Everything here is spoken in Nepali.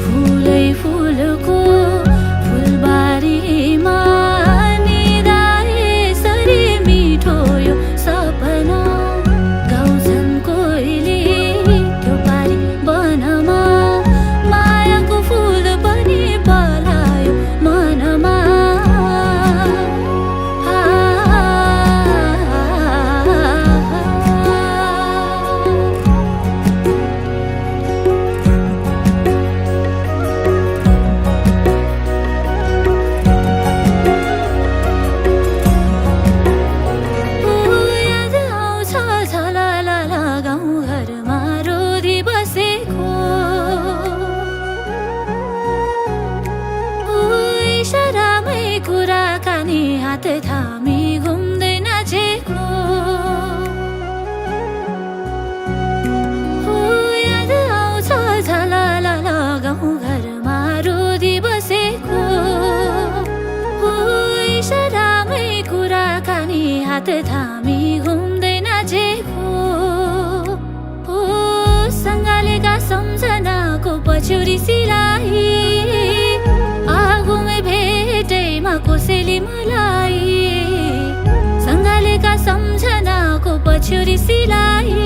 फुलै फुलको फुलबारीमा निदाए सरी मिठो यो सपना गाउँछन् कोइली त्यो पारी वनमा मायाको फुल पनि पलायो मनमा कुराकानी हात थामी घुम्दै नाचेको याद आउँछ झलल गाउँघरमा रोदी बसेको इसारामै कुराकानी हात थामी घुम्दै नाचेको सँगालेका सम्झनाको पछ्यौरी सिलाई आगोमै भेटैमा कोसेली मलाई सँगालेका सम्झनाको पछ्यौरी सिलाई